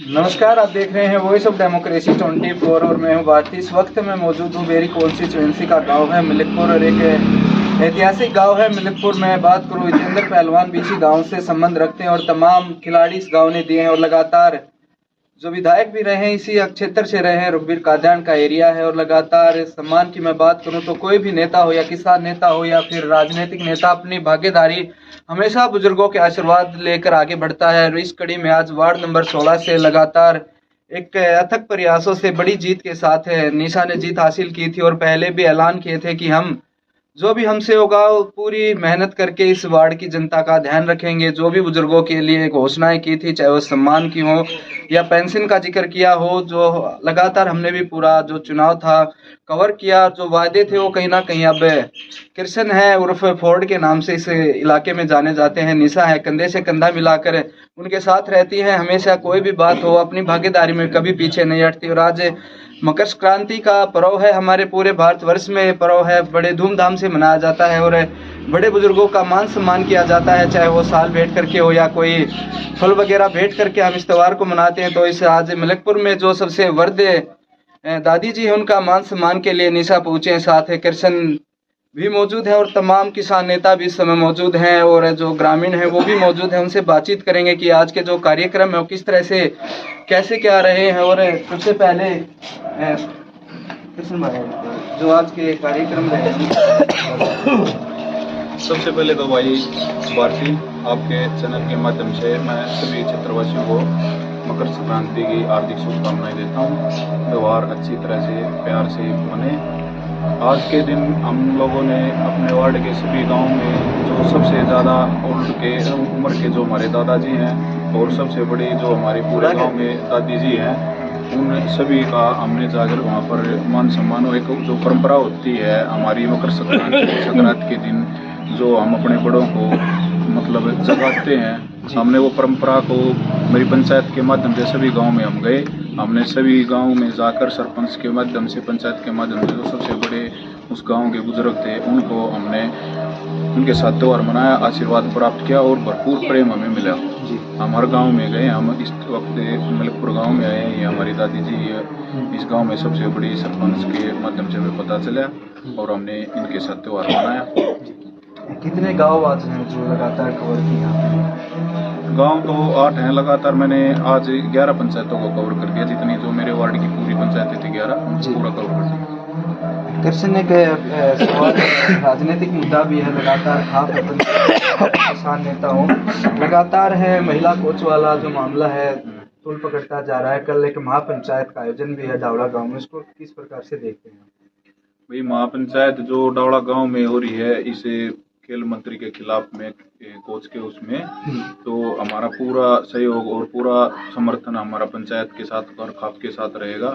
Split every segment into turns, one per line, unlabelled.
नमस्कार, आप देख रहे हैं वॉइस ऑफ डेमोक्रेसी 24 और मैं हूं भारती। इस वक्त मैं मौजूद हूं बेरी कॉन्स्टिट्यूएंसी का गांव है मलिकपुर और एक ऐतिहासिक गांव है मलिकपुर। में बात करूं, जितेंद्र पहलवान भी इसी गांव से संबंध रखते हैं और तमाम खिलाड़ी इस गांव ने दिए हैं और लगातार जो विधायक भी रहे हैं इसी क्षेत्र से रहे हैं। रघुवीर कादियान का एरिया है और लगातार सम्मान की मैं बात करूं तो कोई भी नेता हो या किसान नेता हो या फिर राजनीतिक नेता अपनी भागीदारी हमेशा बुजुर्गों के आशीर्वाद लेकर आगे बढ़ता है। और इस कड़ी में आज वार्ड नंबर 16 से लगातार एक अथक प्रयासों से बड़ी जीत के साथ निशा ने जीत हासिल की थी और पहले भी ऐलान किए थे कि हम जो भी हमसे होगा वो पूरी मेहनत करके इस वार्ड की जनता का ध्यान रखेंगे। जो भी बुजुर्गों के लिए घोषणाएं की थी, चाहे वो सम्मान की हो या पेंशन का जिक्र किया हो, जो लगातार हमने भी पूरा जो चुनाव था कवर किया। जो वादे थे वो कहीं ना कहीं अब कृष्ण है उर्फ फोर्ड के नाम से इस इलाके में जाने जाते हैं। निशा है, कंधे से कंधा मिलाकर उनके साथ रहती है हमेशा। कोई भी बात हो अपनी भागीदारी में कभी पीछे नहीं हटती। और आज मकर संक्रांति का पर्व है, हमारे पूरे भारतवर्ष में पर्व है, बड़े धूमधाम से मनाया जाता है और बड़े बुजुर्गों का मान सम्मान किया जाता है, चाहे वो साल भेंट करके हो या कोई फल वगैरह भेंट करके हम इस त्यौहार को मनाते हैं। तो इस आज मलिकपुर में जो सबसे वृद्ध दादी जी है उनका मान सम्मान के लिए निशा पहुंचे हैं। साथ है कृष्ण भी मौजूद है और तमाम किसान नेता भी इस समय मौजूद हैं और जो ग्रामीण है वो भी मौजूद है। उनसे बातचीत करेंगे कि आज के जो कार्यक्रम है वो किस तरह से कैसे क्या रहे हैं। और सबसे पहले कृष्ण भाई, जो आज के कार्यक्रम रहे
सबसे पहले तो भाई भारती, आपके चैनल के माध्यम से मैं सभी क्षेत्रवासियों को मकर संक्रांति की हार्दिक शुभकामनाएं देता हूँ। त्यौहार अच्छी तरह से प्यार से बने। आज के दिन हम लोगों ने अपने वार्ड के सभी गांव में जो सबसे ज़्यादा उम्र के जो हमारे दादाजी हैं और सबसे बड़ी जो हमारे पूरे गांव में दादी जी हैं, उन सभी का हमने जाकर वहाँ पर मान सम्मान और एक जो परंपरा होती है हमारी मकर संक्रांति के दिन जो हम अपने बड़ों को मतलब जगाते हैं, हमने वो परंपरा को मेरी पंचायत के माध्यम से सभी गांव में हम गए। हमने सभी गांव में जाकर सरपंच के माध्यम से, पंचायत के माध्यम से जो सबसे बड़े उस गांव के बुजुर्ग थे उनको हमने उनके साथ त्यौहार मनाया, आशीर्वाद प्राप्त किया और भरपूर प्रेम हमें मिला। हम हर गांव में गए। हम इस वक्त मलिकपुर गांव में आए हैं। ये हमारी दादी जी है, इस गांव में सबसे बड़ी सरपंच के माध्यम से हमें पता चला और हमने इनके साथ त्यौहार मनाया।
कितने गांव आज हैं जो लगातार कवर किया?
गांव तो 8 हैं लगातार। मैंने आज 11 पंचायतों को कवर कर दिया, जितनी जो मेरे वार्ड की पूरी पंचायतें थी 11 पूरा कवर कर दिया।
कृष्ण ने सवाल राजनीतिक मुद्दा भी है लगातार, खास किसान नेता हो लगातार है, महिला कोच वाला जो मामला है तूल पकड़ता जा रहा है। कल एक महापंचायत का आयोजन भी है डावड़ा गांव में, इसको किस प्रकार से देखते हैं?
भाई महापंचायत जो डावड़ा गांव में हो रही है, इसे खेल मंत्री के खिलाफ में कोच के उसमें, तो हमारा पूरा सहयोग और पूरा समर्थन हमारा पंचायत के साथ और खाप के साथ रहेगा।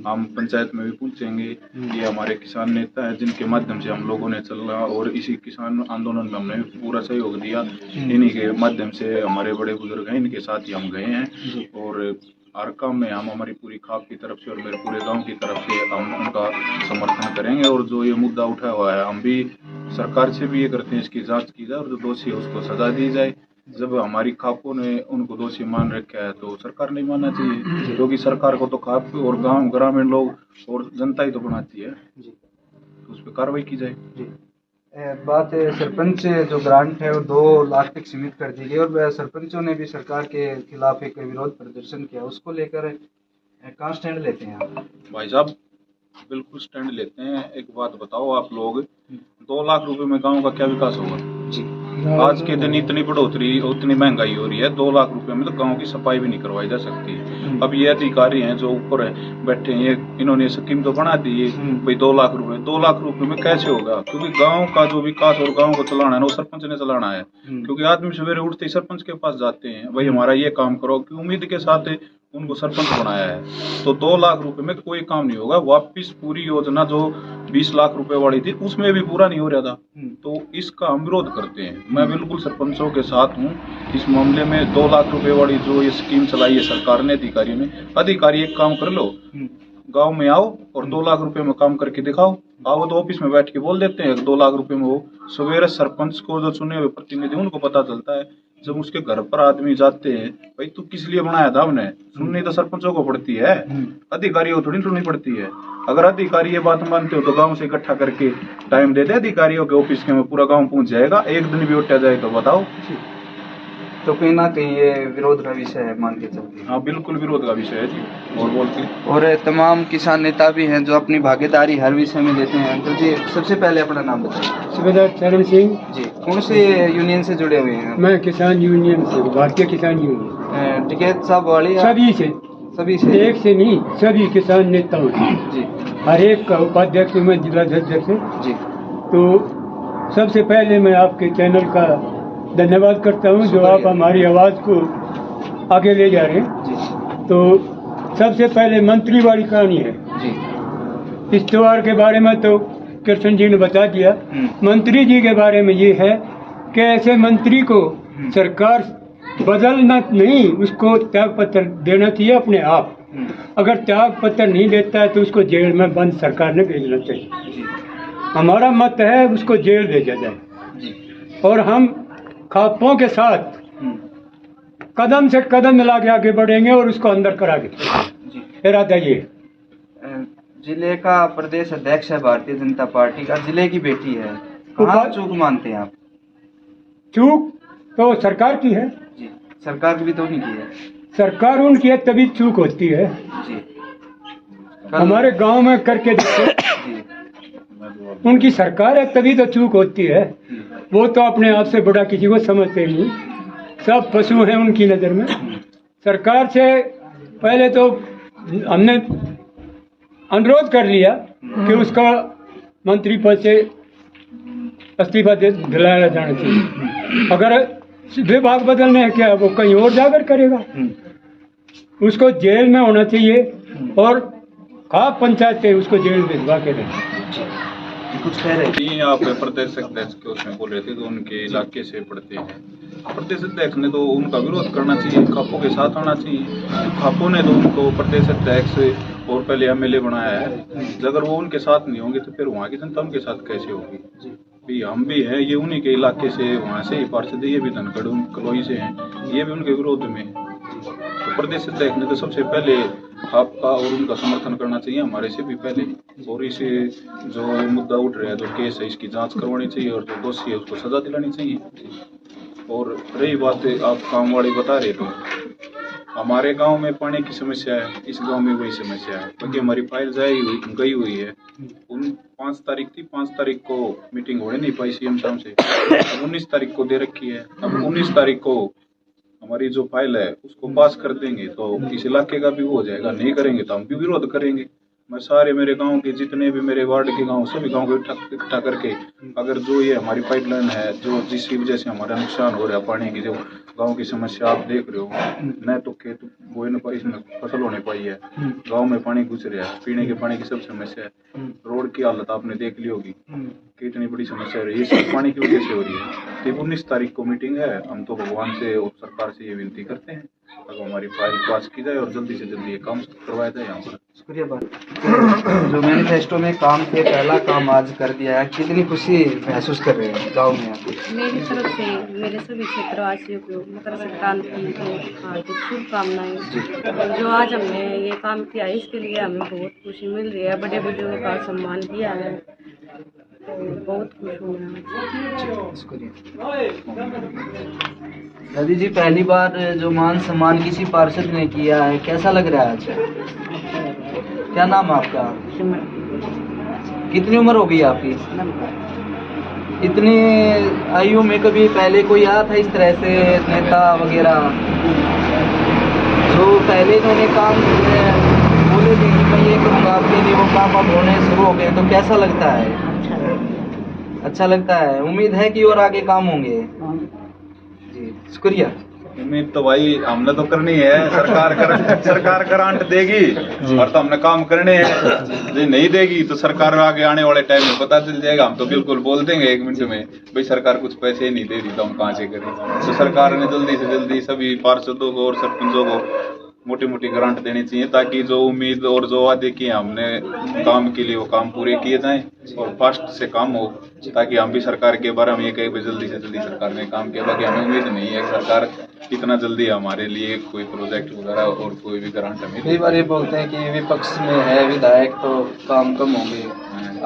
हम पंचायत में भी पूछेंगे। ये हमारे किसान नेता हैं जिनके माध्यम से हम लोगों ने चलना और इसी किसान आंदोलन में हमने पूरा सहयोग दिया। इन्हीं के माध्यम से हमारे बड़े बुजुर्ग हैं, इनके साथ ही हम गए हैं और हर काम में हम हमारी पूरी खाप की तरफ से और मेरे पूरे गांव की तरफ से हम उनका समर्थन करेंगे। और जो ये मुद्दा उठा हुआ है, हम भी सरकार से भी ये करते हैं इसकी जांच की जाए और जो दोषी है उसको सजा दी जाए। जब हमारी खापों ने उनको दोषी मान रखा है तो सरकार नहीं मानना चाहिए, क्योंकि सरकार को तो खाप और गांव ग्रामीण लोग और जनता ही तो बनाती है, तो उस पर कार्रवाई की जाए।
बात सरपंच जो ग्रांट है वो 2 लाख तक सीमित कर दी गई और सरपंचों ने भी सरकार के खिलाफ एक विरोध प्रदर्शन किया, उसको लेकर कहाँ स्टैंड लेते हैं आप?
भाई साहब बिल्कुल स्टैंड लेते हैं। एक बात बताओ, आप लोग 2 लाख रुपए में गांव का क्या विकास होगा?
जी,
आज के दिन इतनी बढ़ोतरी, उतनी महंगाई हो रही है, 2 लाख रुपए में तो गांव की सफाई भी नहीं करवाई जा सकती। अब ये अधिकारी हैं जो ऊपर है बैठे हैं, इन्होंने स्कीम तो बना दी है भाई 2 लाख रुपए, 2 लाख रुपए में कैसे होगा? क्योंकि गांव का जो विकास और गांव को चलाना है ना, वो सरपंच ने चलाना है। क्योंकि आदमी सवेरे उठते ही सरपंच के पास जाते हैं, भाई हमारा ये काम करो, कि उम्मीद के साथ उनको सरपंच बनाया है। तो 2 लाख रुपए में कोई काम नहीं होगा। वापिस पूरी योजना जो 20 लाख रुपए वाली थी उसमें भी पूरा नहीं हो रहा था, तो इसका हम विरोध करते हैं। मैं बिल्कुल सरपंचों के साथ हूँ इस मामले में। 2 लाख रुपए वाली जो ये स्कीम चलाई है सरकार ने, अधिकारियों ने, अधिकारी एक काम कर लो, गांव में आओ और 2 लाख रुपए में काम करके दिखाओ। आओ तो ऑफिस में बैठ के बोल देते हैं 2 लाख रुपए में हो। सवेरे सरपंच को जो चुने हुए प्रतिनिधि उनको पता चलता है। जब उसके घर पर आदमी जाते हैं, भाई तू किस लिए बनाया था हमने, सुननी तो सरपंचों को पड़ती है, अधिकारियों को थोड़ी सुननी पड़ती है। अगर अधिकारी ये बात मानते हो तो गांव से इकट्ठा करके टाइम दे दे अधिकारियों के ऑफिस के में, पूरा गांव पहुंच जाएगा। एक दिन भी उठा जाए तो बताओ।
तो कहीं ना कहीं ये विरोध का विषय है, मान के चलते हैं।
हाँ बिल्कुल विरोध का विषय है जी। और बोलते
और तमाम किसान नेता भी हैं जो अपनी भागीदारी हर विषय में देते हैं। तो जी सबसे पहले अपना नाम बताइए।
सुबेदार चरण सिंह।
जी कौन से यूनियन से जुड़े हुए हैं?
मैं किसान यूनियन से, भारतीय किसान यूनियन।
टिकैत साहब वाली
सभी से, एक से नहीं, सभी किसान नेताओं से।
जी
हर एक का उपाध्यक्ष हूँ मैं, जिलाध्यक्ष है।
जी
तो सबसे पहले मैं आपके चैनल का धन्यवाद करता हूँ जो आप हमारी आवाज़ को आगे ले जा रहे हैं।
जी
तो सबसे पहले मंत्री वाली कहानी है।
जी
इस त्योहार के बारे में तो कृष्ण जी ने बता दिया। मंत्री जी के बारे में ये है कि ऐसे मंत्री को सरकार बदलना नहीं, उसको त्याग पत्र देना चाहिए अपने आप। अगर त्याग पत्र नहीं देता है तो उसको जेल में बंद सरकार ने भेजना चाहिए। हमारा मत है उसको जेल भेजा जाए और हम खापों के साथ कदम से कदम मिला के आगे बढ़ेंगे और उसको अंदर करागे। इरादा ये।
जिले का प्रदेश अध्यक्ष है भारतीय जनता पार्टी का, जिले की बेटी है, कहाँ चूक मानते हैं आप?
चूक तो सरकार की है।
जी सरकार की भी तो नहीं की है।
सरकार उनकी है तभी चूक होती है।
जी
हमारे गांव में करके देखो, उनकी सरकार है तभी तो चूक होती है। वो तो अपने आप से बड़ा किसी को समझते नहीं, सब पशु हैं उनकी नज़र में। सरकार से पहले तो हमने अनुरोध कर लिया कि उसका मंत्री पद से इस्तीफा दिलाया जाना चाहिए। अगर विभाग बदलने हैं क्या, वो कहीं और जाकर करेगा। उसको जेल में होना चाहिए और खाप पंचायत उसको जेल भिजवा के दें।
कुछ कह रहे
नहीं, आप प्रदेश अध्यक्ष के उसमें बोल रहे थे तो उनके इलाके से पढ़ते हैं। प्रदेश अध्यक्ष ने तो उनका विरोध करना चाहिए, खापों के साथ आना चाहिए। खापों ने तो उनको प्रदेश अध्यक्ष और पहले एमएलए बनाया है। अगर वो उनके साथ नहीं होंगे तो फिर वहाँ की जनता उनके साथ कैसे होगी? भी हम भी हैं, ये उन्हीं के इलाके से, वहाँ से ही पार्षद, ये भी धनखड़ कलोई से हैं, ये भी उनके विरोध में। तो प्रदेश अध्यक्ष ने तो सबसे पहले आपका और उनका समर्थन करना चाहिए, हमारे से भी पहले। और इसे जो मुद्दा उठ रहा है, जो केस है, इसकी जांच करवानी चाहिए और जो दोषी है उसको सजा दिलानी चाहिए। और रही बात आप काम वाली बता रहे तो हमारे गांव में पानी की समस्या है, इस गांव में वही समस्या है, क्योंकि हमारी फाइल गई हुई है। उन 5 तारीख थी, 5 तारीख को मीटिंग होने नहीं पाई सीएम साहब से। अब 19 तारीख को दे रखी है। अब 19 तारीख को हमारी जो फाइल है उसको पास कर देंगे तो इस इलाके का भी वो हो जाएगा, नहीं करेंगे तो हम भी विरोध करेंगे। मैं सारे मेरे गांव के जितने भी मेरे वार्ड के गांव, सभी गांव को इकट्ठा करके, अगर जो ये हमारी पाइपलाइन है, जो जिसकी वजह से हमारा नुकसान हो रहा है, पानी की जो गांव की समस्या आप देख रहे हो, न तो खेत बोए न इसमें फसल होने पाई है, गांव में पानी घुस रहा है, पीने के पानी की सब समस्या है, रोड की हालत आपने देख ली होगी कितनी बड़ी समस्या है, ये सब पानी की वजह से हो रही है। तो 19 तारीख को मीटिंग है। हम तो भगवान से और सरकार से ये विनती करते हैं अगर हमारी फाइल पास की जाए और जल्दी से जल्दी ये काम करवाया जाए यहाँ पर।
शुक्रिया बात। जो मैनिफेस्टो में काम थे, पहला काम आज कर दिया है, कितनी खुशी महसूस कर रहे हैं गांव में?
मेरी तरफ से मेरे सभी क्षेत्रवासियों को मकर संक्रांति की हार्दिक शुभकामनाएं। जो आज हमने ये काम किया है इसके लिए हमें बहुत खुशी मिल रही है। बड़े बुजुर्गों का सम्मान किया है तो बहुत खुश हूँ मैं।
शुक्रिया। दादी जी, पहली बार जो मान सम्मान किसी पार्षद ने किया है, कैसा लग रहा है आज? क्या नाम आपका? कितनी उम्र हो गई आपकी? इतनी आयु में कभी पहले कोई आया था इस तरह से नेता वगैरह जो पहले इन्होंने काम बोले थे कि मैं ये करूँगा, आपके लिए वो काम अब होने शुरू हो गए, तो कैसा लगता है? अच्छा लगता है। उम्मीद है कि और आगे काम होंगे? जी शुक्रिया।
उम्मीद तो भाई हमने तो करनी है, सरकार ग्रांट देगी और तो हमने काम करने हैं। जो नहीं देगी तो सरकार आगे आने वाले टाइम में पता चल जाएगा। हम तो बिल्कुल बोल देंगे 1 मिनट में, भाई सरकार कुछ पैसे नहीं दे रही तो हम कहाँ से करें। तो सरकार ने जल्दी से जल्दी सभी पार्षदों को और सरपंचों को मोटी मोटी ग्रांट देनी चाहिए, ताकि जो उम्मीद और जो वादे किए हमने काम के लिए वो काम पूरे किए जाएं और फास्ट से काम हो, ताकि हम भी सरकार के बारे में ये कहें कि जल्दी से जल्दी सरकार ने काम किया। बाकी हमें उम्मीद नहीं है कि सरकार इतना जल्दी हमारे लिए कोई प्रोजेक्ट वगैरह और कोई भी ग्रांट हमें।
कई बार ये बोलते हैं कि विपक्ष में है विधायक तो काम कम होंगे,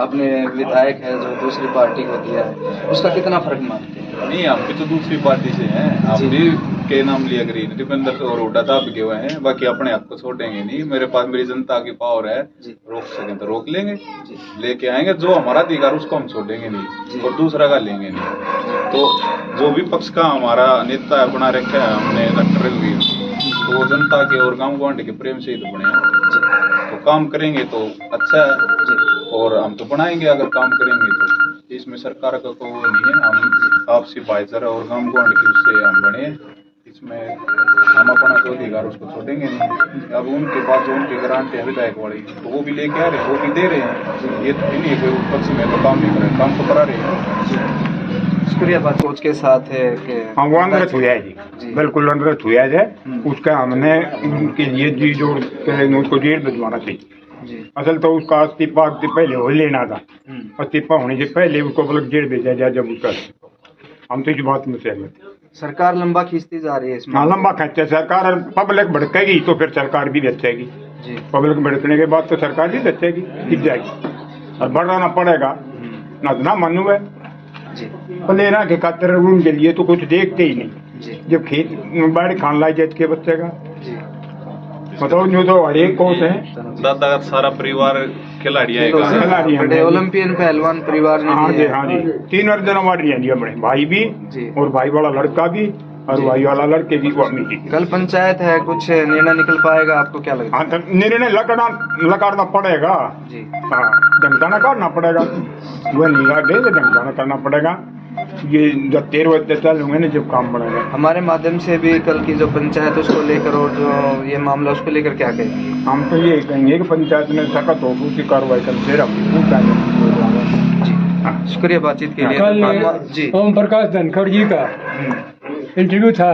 अपने विधायक है जो दूसरी पार्टी को दिया है, उसका कितना फर्क मानते हैं?
नहीं, हम भी तो दूसरी पार्टी से हैं, हम भी के नाम लिया करिए, दीपेंद्र और हुड्डा साहब के हुए हैं, बाकी अपने हक को छोड़ेंगे नहीं। मेरे पास मेरी जनता की पावर है, रोक सकें तो रोक लेंगे, लेके आएंगे, जो हमारा अधिकार उसको हम छोड़ेंगे नहीं और दूसरा का लेंगे नहीं। तो जो विपक्ष का हमारा नेता बना रखा है हमने डॉक्टर रघुवीर, तो वो जनता के और गाँव गवांड के प्रेम से ही तो बने हैं। तो काम करेंगे तो अच्छा है और हम तो बनाएंगे अगर काम करेंगे तो, इसमें सरकार का कोई नहीं है। हम आपसी भाईचारा और गाँव गवांड के उससे हम बने, इसमें हम अपना जो अधिकार उसको छोड़ेंगे नहीं। अब उनके पास जो उनकी ग्रांट है विधायक वाली, तो वो भी लेके आ रहे हैं, वो भी दे रहे हैं, ये तो नहीं है कोई पक्ष में तो काम नहीं कर रहे, काम तो करा रहे हैं।
शुक्रिया बात सोच के साथ है कि
हाँ वो अनुरोध हुआ है जी, बिल्कुल अनुरोध हुआ है। उसका हमने उनके लिए जी जोड़ के उसको जेल भिजवाना चाहिए। असल तो उसका इस्तीफा पहले हो लेना था, इस्तीफा होने से पहले उसको मतलब जेल भेजा जाए जब उसका, हम तो इस बात में सहमत हैं।
सरकार लंबा खींचती जा रही है इसमें।
हाँ लंबा खींचे सरकार, पब्लिक भड़केगी तो फिर सरकार भी बचेगी, पब्लिक भड़कने के बाद तो सरकार भी बचेगी, टिक जाएगी और बढ़ाना पड़ेगा ना मानू है लेना के खातिर उनके लिए तो कुछ देखते ही नहीं। जब खेत बाढ़ खान लाई जाए के बच्चे का बताओ, जो तो हर एक कोच है
दादा का सारा परिवार खिलाड़ी है,
बड़े ओलंपियन पहलवान परिवार ने।
हाँ जी 3 अर्जन अवार्ड दिया अपने भाई भी और भाई वाला लड़का भी और भाई वाला लड़के भी को अपनी।
कल पंचायत है, कुछ निर्णय निकल पाएगा आपको क्या लगता है?
हाँ तो निर्णय लगाना पड़ेगा जी, हाँ ढंगदाना करना पड़ेगा, वह निगाह दे ढंगदाना करना पड़ेगा। ये जब 13 बजे चल होंगे ना जब काम बढ़ेगा।
हमारे माध्यम से भी कल की जो पंचायत उसको लेकर और जो ये मामला उसको लेकर क्या कहेंगे?
हम तो ये कहेंगे कि पंचायत ने सख्त हो उसकी कार्रवाई कर फिर
शुक्रिया बातचीत के लिए।
कल ओम प्रकाश धनखड़ जी का इंटरव्यू था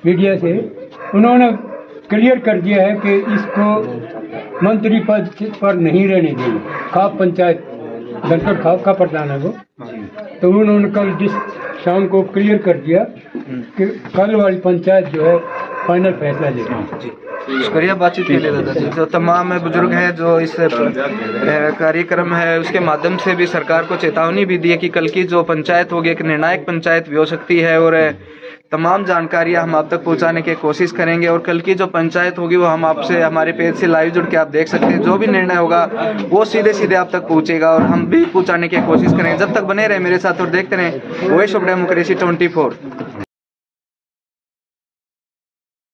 मीडिया से, उन्होंने क्लियर कर दिया है कि इसको मंत्री पद पर नहीं रहने देंगे। खाप पंचायत धनखड़ खाप का प्रधान है वो, तो उन्होंने कल जिस शाम को क्लियर कर दिया कि कल वाली पंचायत जो है फाइनल फैसला लेगी।
शुक्रिया बातचीत के लिए दादाजी। जो तमाम बुजुर्ग हैं जो इस कार्यक्रम है उसके माध्यम से भी सरकार को चेतावनी भी दी है कि कल की जो पंचायत होगी एक निर्णायक पंचायत भी हो सकती है और तमाम जानकारियां हम आप तक पहुंचाने की कोशिश करेंगे। और कल की जो पंचायत होगी वो हम आपसे हमारे पेज से लाइव जुड़ के आप देख सकते हैं, जो भी निर्णय होगा वो सीधे सीधे आप तक पहुंचेगा और हम भी पहुंचाने की कोशिश करेंगे। जब तक बने रहे मेरे साथ और देखते रहें वॉइस ऑफ डेमोक्रेसी 24।